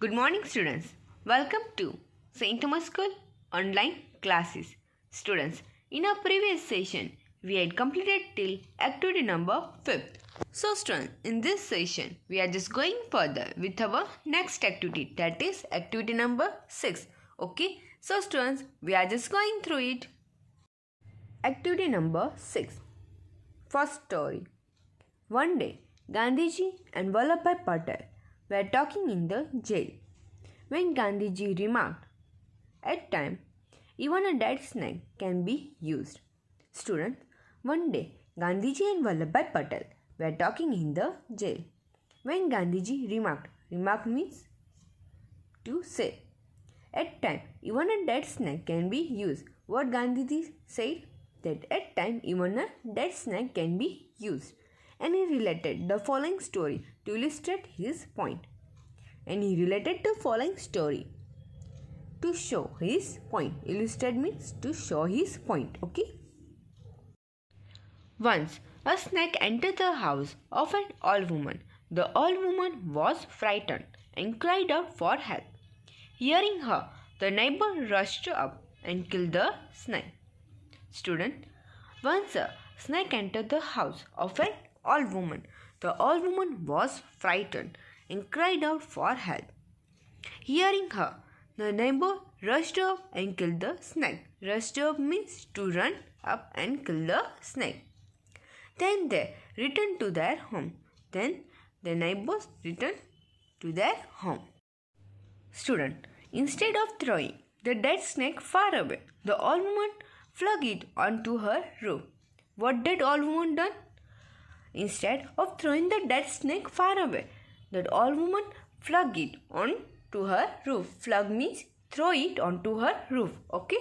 Good morning, students. Welcome to St. Thomas School online classes. Students, in our previous session, we had completed till activity number 5. So, students, in this session, we are just going further with our next activity, that is activity number 6. Okay, so students, we are just going through it. Activity number 6. First story. One day, Gandhiji and Vallabhbhai Patel were talking in the jail when Gandhiji remarked, "At times, even a dead snake can be used." Students, one day Gandhiji and Vallabhbhai Patel were talking in the jail when Gandhiji remarked means to say. At times, even a dead snake can be used. What Gandhiji said? That at times, even a dead snake can be used. And he related the following story to illustrate his point. To show his point. Illustrate means to show his point. Okay. Once a snake entered the house of an old woman. The old woman was frightened and cried out for help. Hearing her, the neighbor rushed up and killed the snake. Student, once a snake entered the house of an old woman. The old woman was frightened and cried out for help. Hearing her, the neighbor rushed up and killed the snake. Rushed up means to run up and kill the snake. Then they returned to their home. Then the neighbors returned to their home. Student, instead of throwing the dead snake far away, the old woman flung it onto her roof. What did old woman done? Instead of throwing the dead snake far away, that old woman flung it onto her roof. Flung means throw it onto her roof. Okay.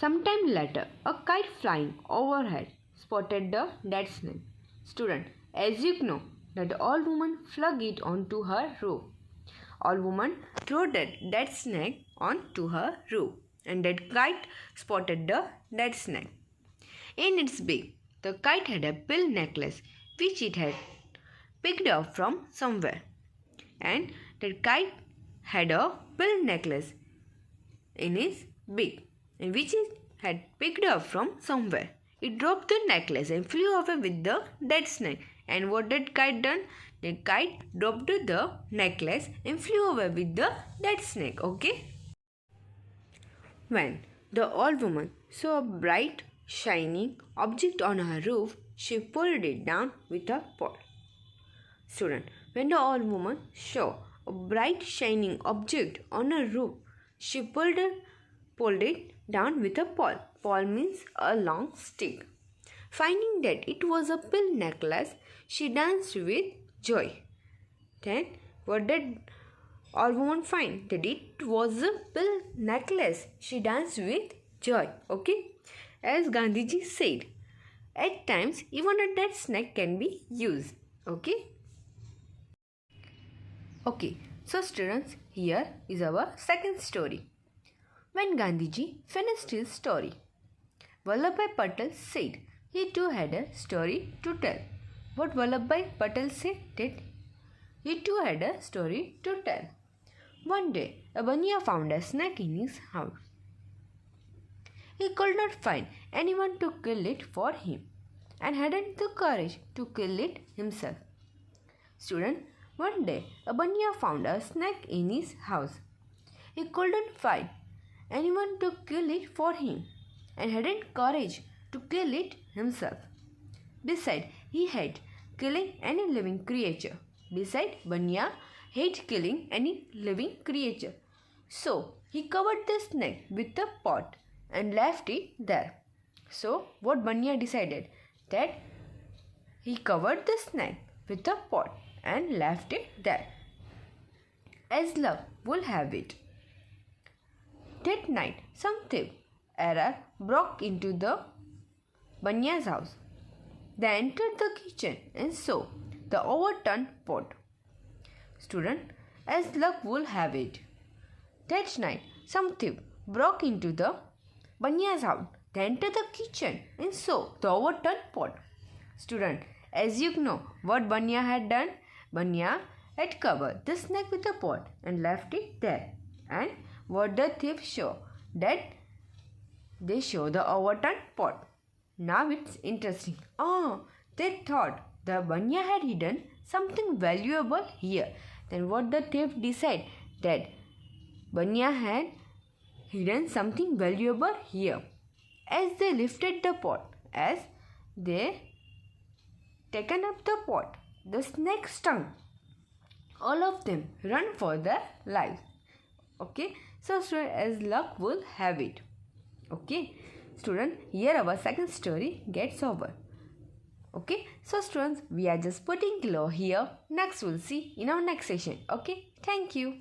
Sometime later, a kite flying overhead spotted the dead snake. Student, as you know, that the old woman flung it onto her roof. Old woman threw that dead snake onto her roof, and that kite spotted the dead snake. In its beak, the kite had a pearl necklace which it had picked up from somewhere. And that kite had a pearl necklace in its beak, and which it had picked up from somewhere. It dropped the necklace and flew away with the dead snake. And what did kite done? The kite dropped the necklace and flew away with the dead snake. Okay. When the old woman saw a bright, shining object on her roof, she pulled it down with a pole. Student, when the old woman saw a bright, shining object on her roof, she pulled it down with a pole. Pole means a long stick. Finding that it was a pearl necklace, she danced with joy. Then, what did old woman find? That it was a pearl necklace. She danced with joy. Okay. As Gandhiji said, at times even a dead snake can be used. Okay. So students, here is our second story. When Gandhiji finished his story, Vallabhbhai Patel said he too had a story to tell. What Vallabhbhai Patel said? That he too had a story to tell. One day, a Baniya found a snake in his house. He could not find anyone to kill it for him and hadn't the courage to kill it himself. Student, one day a Baniya found a snake in his house. He couldn't find anyone to kill it for him and hadn't courage to kill it himself. Besides, he hated killing any living creature. Baniya hated killing any living creature. So, he covered the snake with a pot and left it there. So, what Baniya decided? That he covered the snake with a pot and left it there. As luck would have it, that night some thief broke into the Baniya's house. They entered the kitchen and saw the overturned pot. Student, as luck would have it, that night some thief broke into the Baniya's house. They entered the kitchen and saw the overturned pot. Student, as you know, what Baniya had done? Baniya had covered the snake with a pot and left it there. And what the thief show? That they show the overturned pot. Now it's interesting. Oh, they thought the Banya had hidden something valuable here. Then what the thief decided? That Banya had hidden something valuable here. As they lifted the pot, as they taken up the pot, the snake stung. All of them run for their lives. Okay, so student, as luck will have it. Okay, student, here our second story gets over. Okay, so students, we are just putting below here. Next we'll see in our next session. Okay, thank you.